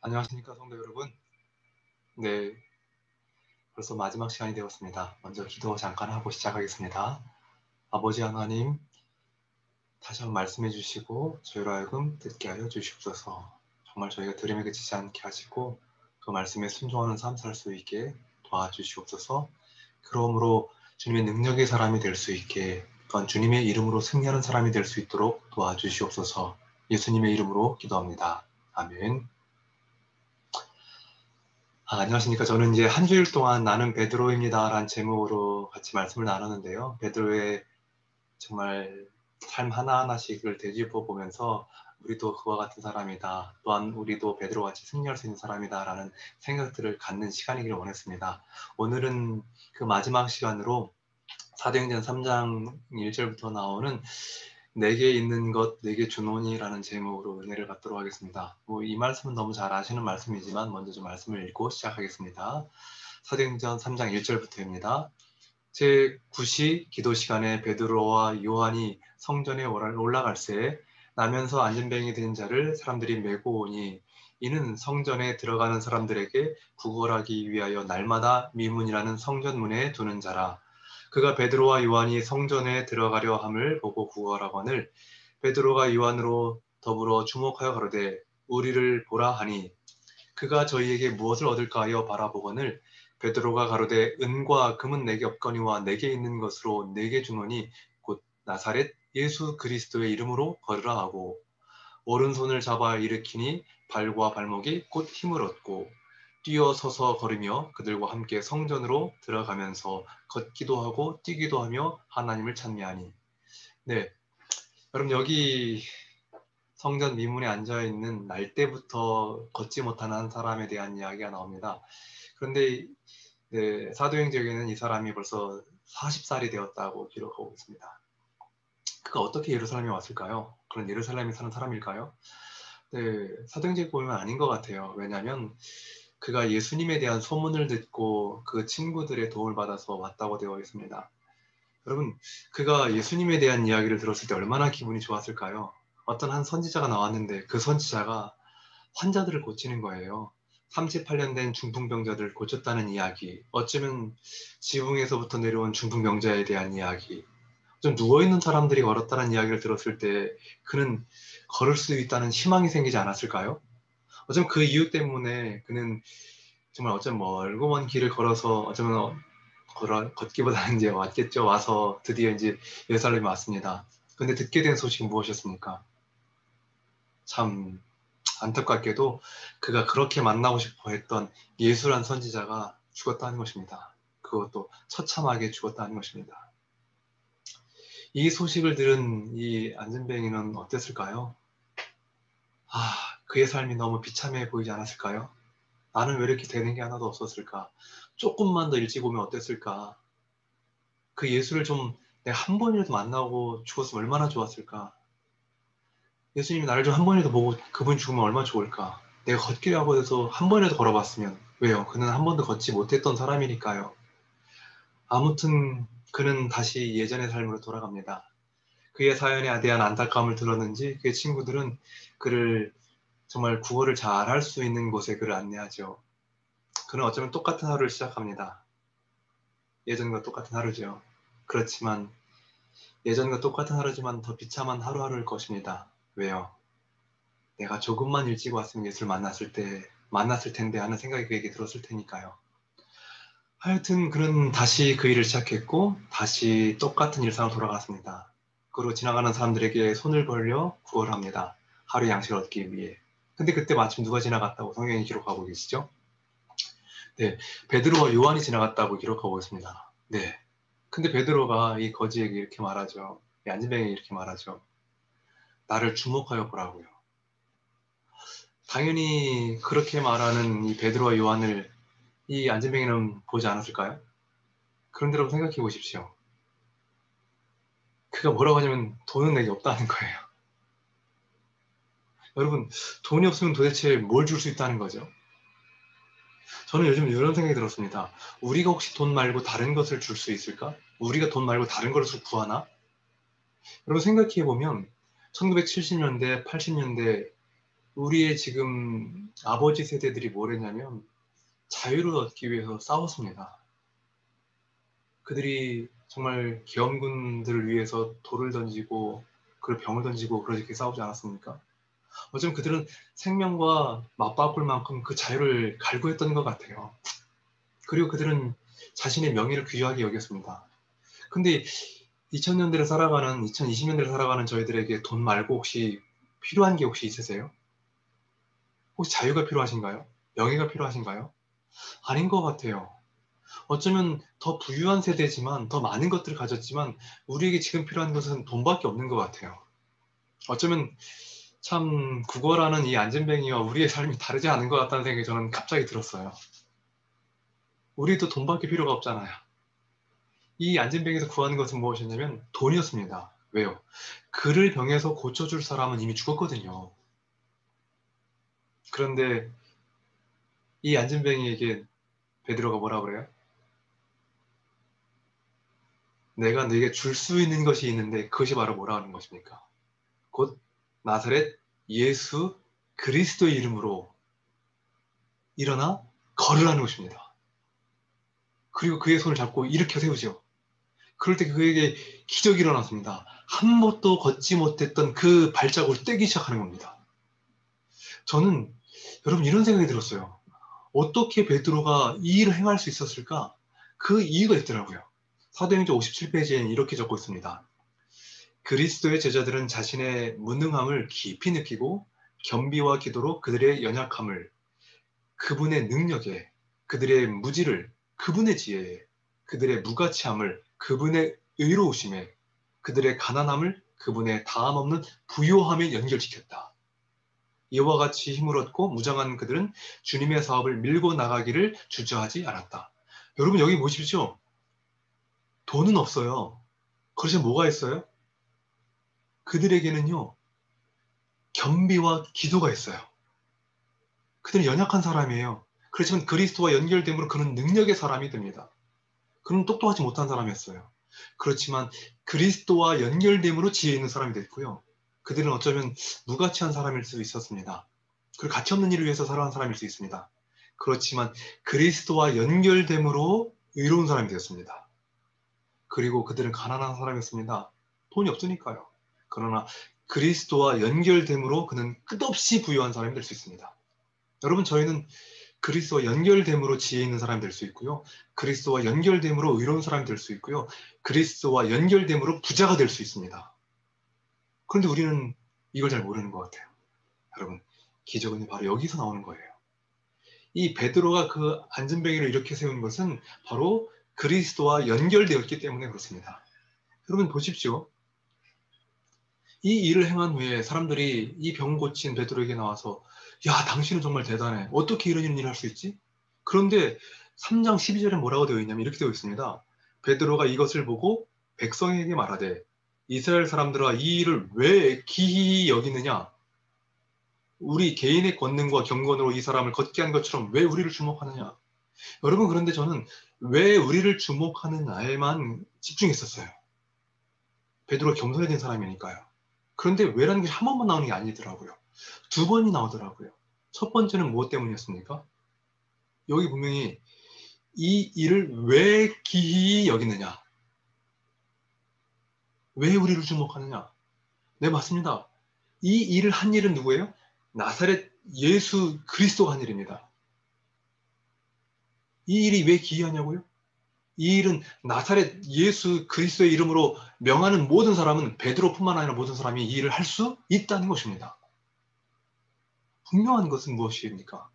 안녕하십니까 성도 여러분. 네, 벌써 마지막 시간이 되었습니다. 먼저 기도 잠깐 하고 시작하겠습니다. 아버지 하나님, 다시 한번 말씀해 주시고 저희로 하여금 듣게 하여 주시옵소서. 정말 저희가 들음에 그치지 않게 하시고 그 말씀에 순종하는 삶 살 수 있게 도와주시옵소서. 그러므로 주님의 능력의 사람이 될 수 있게, 또한 주님의 이름으로 승리하는 사람이 될 수 있도록 도와주시옵소서. 예수님의 이름으로 기도합니다. 아멘. 안녕하십니까. 저는 이제 한 주일 동안 나는 베드로입니다. 라는 제목으로 같이 말씀을 나누는데요. 베드로의 정말 삶 하나하나씩을 되짚어 보면서 우리도 그와 같은 사람이다. 또한 우리도 베드로같이 승리할 수 있는 사람이다. 라는 생각들을 갖는 시간이기를 원했습니다. 오늘은 그 마지막 시간으로 사도행전 3장 1절부터 나오는 내게 있는 것 내게 주노니라는 제목으로 은혜를 받도록 하겠습니다. 이 말씀은 너무 잘 아시는 말씀이지만 먼저 좀 말씀을 읽고 시작하겠습니다. 사도행전 3장 1절부터입니다. 제9시 기도 시간에 베드로와 요한이 성전에 올라갈새 나면서 안전뱅이 된 자를 사람들이 메고 오니 이는 성전에 들어가는 사람들에게 구걸하기 위하여 날마다 미문이라는 성전문에 두는 자라. 그가 베드로와 요한이 성전에 들어가려 함을 보고 구걸하거늘 베드로가 요한으로 더불어 주목하여 가로되 우리를 보라 하니 그가 저희에게 무엇을 얻을까 하여 바라보거늘 베드로가 가로되 은과 금은 내게 없거니와 내게 있는 것으로 내게 주노니 곧 나사렛 예수 그리스도의 이름으로 걸으라 하고 오른손을 잡아 일으키니 발과 발목이 곧 힘을 얻고 뛰어서서 걸으며 그들과 함께 성전으로 들어가면서 걷기도 하고 뛰기도 하며 하나님을 찬미하니. 네, 여러분 여기 성전 미문에 앉아있는 날 때부터 걷지 못하는 한 사람에 대한 이야기가 나옵니다. 그런데 네, 사도행전에는 이 사람이 벌써 40살이 되었다고 기록하고 있습니다. 그가 어떻게 예루살렘에 왔을까요? 그런 예루살렘에 사는 사람일까요? 네, 사도행전에 보면 아닌 것 같아요. 왜냐하면 그가 예수님에 대한 소문을 듣고 그 친구들의 도움을 받아서 왔다고 되어 있습니다. 여러분, 그가 예수님에 대한 이야기를 들었을 때 얼마나 기분이 좋았을까요? 어떤 한 선지자가 나왔는데 그 선지자가 환자들을 고치는 거예요. 38년 된 중풍병자들을 고쳤다는 이야기, 어쩌면 지붕에서부터 내려온 중풍병자에 대한 이야기, 좀 누워있는 사람들이 걸었다는 이야기를 들었을 때 그는 걸을 수 있다는 희망이 생기지 않았을까요? 어쩌면 그 이유 때문에 그는 정말 어쩌면 멀고 먼 길을 걸어서 어쩌면 걷기보다는 이제 왔겠죠. 와서 드디어 이제 예루살렘에 왔습니다. 근데 듣게 된 소식은 무엇이었습니까? 참 안타깝게도 그가 그렇게 만나고 싶어 했던 예수란 선지자가 죽었다는 것입니다. 그것도 처참하게 죽었다는 것입니다. 이 소식을 들은 이 안전뱅이는 어땠을까요? 그의 삶이 너무 비참해 보이지 않았을까요? 나는 왜 이렇게 되는 게 하나도 없었을까? 조금만 더 일찍 오면 어땠을까? 그 예수를 좀 내가 한 번이라도 만나고 죽었으면 얼마나 좋았을까? 예수님이 나를 좀 한 번이라도 보고 그분 죽으면 얼마나 좋을까? 내가 걷기라고 해서 한 번이라도 걸어봤으면. 왜요? 그는 한 번도 걷지 못했던 사람이니까요. 아무튼 그는 다시 예전의 삶으로 돌아갑니다. 그의 사연에 대한 안타까움을 들었는지 그의 친구들은 그를 정말 구걸을 잘 할 수 있는 곳에 그를 안내하죠. 그는 어쩌면 똑같은 하루를 시작합니다. 예전과 똑같은 하루죠. 그렇지만 예전과 똑같은 하루지만 더 비참한 하루하루일 것입니다. 왜요? 내가 조금만 일찍 왔으면 예수를 만났을 텐데 하는 생각이 그에게 들었을 테니까요. 하여튼 그는 다시 그 일을 시작했고 다시 똑같은 일상으로 돌아갔습니다. 그리고 지나가는 사람들에게 손을 벌려 구걸을 합니다. 하루 양식을 얻기 위해. 근데 그때 마침 누가 지나갔다고 성경이 기록하고 계시죠? 네, 베드로와 요한이 지나갔다고 기록하고 있습니다. 네. 근데 베드로가 이 거지에게 이렇게 말하죠. 이 안진뱅이에게 이렇게 말하죠. 나를 주목하여 보라고요. 당연히 그렇게 말하는 이 베드로와 요한을 이 안진뱅이는 보지 않았을까요? 그런데 여러분 생각해 보십시오. 그가 뭐라고 하냐면 돈은 내게 없다는 거예요. 여러분, 돈이 없으면 도대체 뭘 줄 수 있다는 거죠? 저는 요즘 이런 생각이 들었습니다. 우리가 혹시 돈 말고 다른 것을 줄 수 있을까? 우리가 돈 말고 다른 것을 구하나? 여러분 생각해 보면 1970년대, 80년대 우리의 지금 아버지 세대들이 뭘 했냐면 자유를 얻기 위해서 싸웠습니다. 그들이 정말 계엄군들을 위해서 돌을 던지고 그리고 병을 던지고 그렇게 싸우지 않았습니까? 어쩌면 그들은 생명과 맞바꿀 만큼 그 자유를 갈구했던 것 같아요. 그리고 그들은 자신의 명예를 귀하게 여겼습니다. 근데 2000년대를 살아가는, 2020년대를 살아가는 저희들에게 돈 말고 혹시 필요한 게 혹시 있으세요? 혹시 자유가 필요하신가요? 명예가 필요하신가요? 아닌 것 같아요. 어쩌면 더 부유한 세대지만, 더 많은 것들을 가졌지만, 우리에게 지금 필요한 것은 돈밖에 없는 것 같아요. 어쩌면 참 국어라는 이 안전뱅이와 우리의 삶이 다르지 않은 것 같다는 생각이 저는 갑자기 들었어요. 우리도 돈밖에 필요가 없잖아요. 이 안전뱅이에서 구하는 것은 무엇이냐면 돈이었습니다. 왜요? 그를 병에서 고쳐줄 사람은 이미 죽었거든요. 그런데 이 안전뱅이에게 베드로가 뭐라 그래요? 내가 너에게 줄 수 있는 것이 있는데 그것이 바로 뭐라 하는 것입니까? 곧 나사렛 예수 그리스도의 이름으로 일어나 걸으라는 것입니다. 그리고 그의 손을 잡고 일으켜 세우죠. 그럴 때 그에게 기적이 일어났습니다. 한 번도 걷지 못했던 그 발자국을 떼기 시작하는 겁니다. 저는 여러분 이런 생각이 들었어요. 어떻게 베드로가 이 일을 행할 수 있었을까? 그 이유가 있더라고요. 사도행전 57페이지에는 이렇게 적고 있습니다. 그리스도의 제자들은 자신의 무능함을 깊이 느끼고 겸비와 기도로 그들의 연약함을 그분의 능력에, 그들의 무지를 그분의 지혜에, 그들의 무가치함을 그분의 의로우심에, 그들의 가난함을 그분의 다함 없는 부요함에 연결시켰다. 이와 같이 힘을 얻고 무장한 그들은 주님의 사업을 밀고 나가기를 주저하지 않았다. 여러분 여기 보십시오. 돈은 없어요. 그렇지만 뭐가 있어요? 그들에게는요, 겸비와 기도가 있어요. 그들은 연약한 사람이에요. 그렇지만 그리스도와 연결됨으로 그는 능력의 사람이 됩니다. 그는 똑똑하지 못한 사람이었어요. 그렇지만 그리스도와 연결됨으로 지혜 있는 사람이 됐고요. 그들은 어쩌면 무가치한 사람일 수 있었습니다. 그리고 가치 없는 일을 위해서 살아간 사람일 수 있습니다. 그렇지만 그리스도와 연결됨으로 의로운 사람이 되었습니다. 그리고 그들은 가난한 사람이었습니다. 돈이 없으니까요. 그러나 그리스도와 연결됨으로 그는 끝없이 부유한 사람이 될 수 있습니다. 여러분, 저희는 그리스도와 연결됨으로 지혜 있는 사람이 될 수 있고요. 그리스도와 연결됨으로 의로운 사람이 될 수 있고요. 그리스도와 연결됨으로 부자가 될 수 있습니다. 그런데 우리는 이걸 잘 모르는 것 같아요. 여러분, 기적은 바로 여기서 나오는 거예요. 이 베드로가 그 안전뱅이를 이렇게 세운 것은 바로 그리스도와 연결되었기 때문에 그렇습니다. 여러분 보십시오. 이 일을 행한 후에 사람들이 이 병 고친 베드로에게 나와서 야, 당신은 정말 대단해. 어떻게 이런 일을 할 수 있지? 그런데 3장 12절에 뭐라고 되어 있냐면 이렇게 되어 있습니다. 베드로가 이것을 보고 백성에게 말하되 이스라엘 사람들아 이 일을 왜 기히 여기느냐? 우리 개인의 권능과 경건으로 이 사람을 걷게 한 것처럼 왜 우리를 주목하느냐? 여러분 그런데 저는 왜 우리를 주목하느냐에만 집중했었어요. 베드로가 겸손해진 사람이니까요. 그런데 왜라는 게 한 번만 나오는 게 아니더라고요. 두 번이 나오더라고요. 첫 번째는 무엇 때문이었습니까? 여기 분명히 이 일을 왜 기히 여기느냐? 왜 우리를 주목하느냐? 네, 맞습니다. 이 일을 한 일은 누구예요? 나사렛 예수 그리스도가 한 일입니다. 이 일이 왜 기이하냐고요? 이 일은 나사렛 예수 그리스도의 이름으로 명하는 모든 사람은 베드로뿐만 아니라 모든 사람이 이 일을 할 수 있다는 것입니다. 분명한 것은 무엇입니까?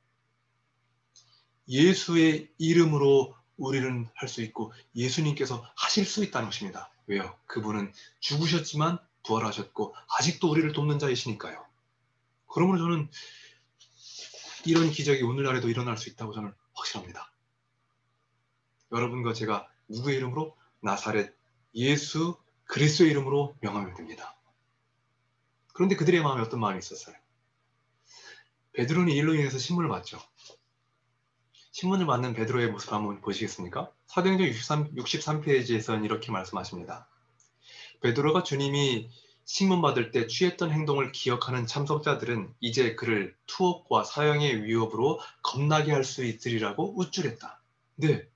예수의 이름으로 우리는 할 수 있고 예수님께서 하실 수 있다는 것입니다. 왜요? 그분은 죽으셨지만 부활하셨고 아직도 우리를 돕는 자이시니까요. 그러므로 저는 이런 기적이 오늘날에도 일어날 수 있다고 저는 확신합니다. 여러분과 제가 누구의 이름으로? 나사렛 예수 그리스도의 이름으로 명하면 됩니다. 그런데 그들의 마음에 어떤 마음이 있었어요? 베드로는 이 일로 인해서 신문을 받죠. 신문을 받는 베드로의 모습을 한번 보시겠습니까? 사도행전 63페이지에서는 이렇게 말씀하십니다. 베드로가 주님이 신문 받을 때 취했던 행동을 기억하는 참석자들은 이제 그를 투옥과 사형의 위협으로 겁나게 할 수 있으리라고 우쭐했다. 네,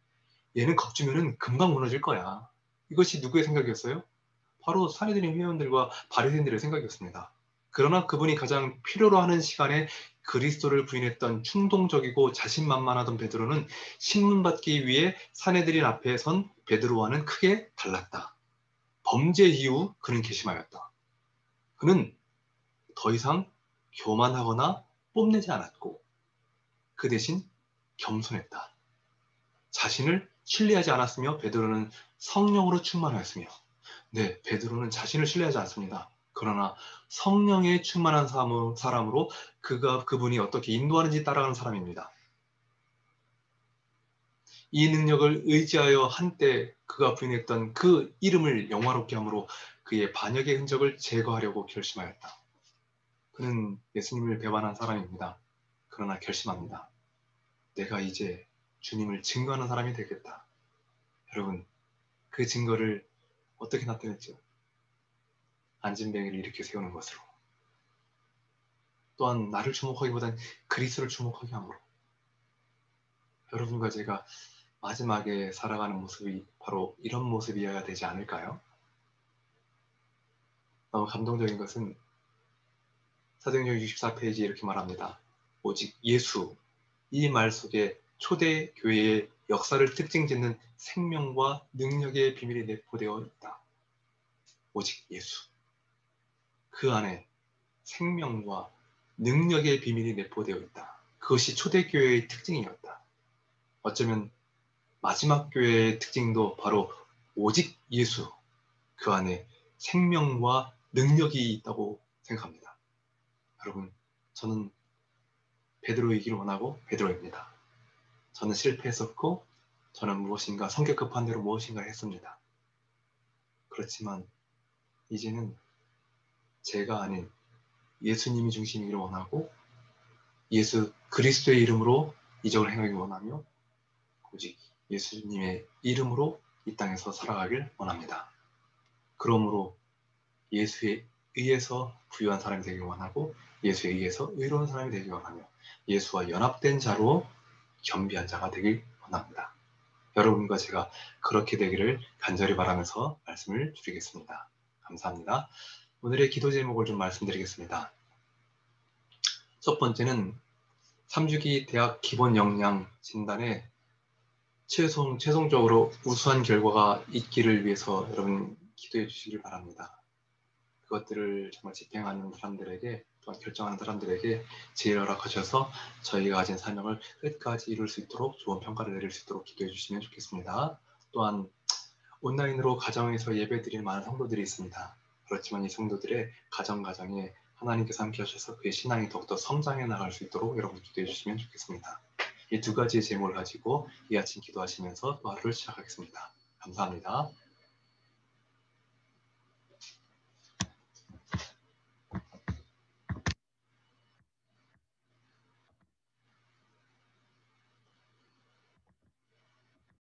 얘는 겁주면은 금방 무너질 거야. 이것이 누구의 생각이었어요? 바로 사내들인 회원들과 바리새인들의 생각이었습니다. 그러나 그분이 가장 필요로 하는 시간에 그리스도를 부인했던 충동적이고 자신만만하던 베드로는 신문받기 위해 사내들인 앞에 선 베드로와는 크게 달랐다. 범죄 이후 그는 괘씸하였다. 그는 더 이상 교만하거나 뽐내지 않았고 그 대신 겸손했다. 자신을 신뢰하지 않았으며 베드로는 성령으로 충만하였으며 네, 베드로는 자신을 신뢰하지 않습니다. 그러나 성령에 충만한 사람으로 그분이 어떻게 인도하는지 따라가는 사람입니다. 이 능력을 의지하여 한때 그가 부인했던 그 이름을 영화롭게 함으로 그의 반역의 흔적을 제거하려고 결심하였다. 그는 예수님을 배반한 사람입니다. 그러나 결심합니다. 내가 이제 주님을 증거하는 사람이 되겠다. 여러분, 그 증거를 어떻게 나타냈죠? 안진뱅이를 일으켜 세우는 것으로. 또한 나를 주목하기보단 그리스도를 주목하게 함으로. 여러분과 제가 마지막에 살아가는 모습이 바로 이런 모습이어야 되지 않을까요? 너무 감동적인 것은 사도행전 64페이지에 이렇게 말합니다. 오직 예수, 이 말 속에 초대 교회의 역사를 특징짓는 생명과 능력의 비밀이 내포되어 있다. 오직 예수. 그 안에 생명과 능력의 비밀이 내포되어 있다. 그것이 초대 교회의 특징이었다. 어쩌면 마지막 교회의 특징도 바로 오직 예수, 그 안에 생명과 능력이 있다고 생각합니다. 여러분, 저는 베드로이기를 원하고 베드로입니다. 저는 실패했었고 저는 무엇인가 성격 급한 대로 무엇인가 했습니다. 그렇지만 이제는 제가 아닌 예수님이 중심이기를 원하고 예수 그리스도의 이름으로 이적을 행하기 원하며 오직 예수님의 이름으로 이 땅에서 살아가길 원합니다. 그러므로 예수에 의해서 부유한 사람이 되길 원하고 예수에 의해서 의로운 사람이 되길 원하며 예수와 연합된 자로 겸비한 자가 되길 원합니다. 여러분과 제가 그렇게 되기를 간절히 바라면서 말씀을 드리겠습니다. 감사합니다. 오늘의 기도 제목을 좀 말씀드리겠습니다. 첫 번째는 3주기 대학 기본 역량 진단에 최종적으로 우수한 결과가 있기를 위해서 여러분 기도해 주시길 바랍니다. 그것들을 정말 집행하는 사람들에게 또한 결정하는 사람들에게 지혜를 허락하셔서 저희가 가진 사명을 끝까지 이룰 수 있도록 좋은 평가를 내릴 수 있도록 기도해 주시면 좋겠습니다. 또한 온라인으로 가정에서 예배드리는 많은 성도들이 있습니다. 그렇지만 이 성도들의 가정에 하나님께서 함께 하셔서 그의 신앙이 더욱더 성장해 나갈 수 있도록 여러분 기도해 주시면 좋겠습니다. 이 두 가지의 제목을 가지고 이 아침 기도하시면서 또 하루를 시작하겠습니다. 감사합니다.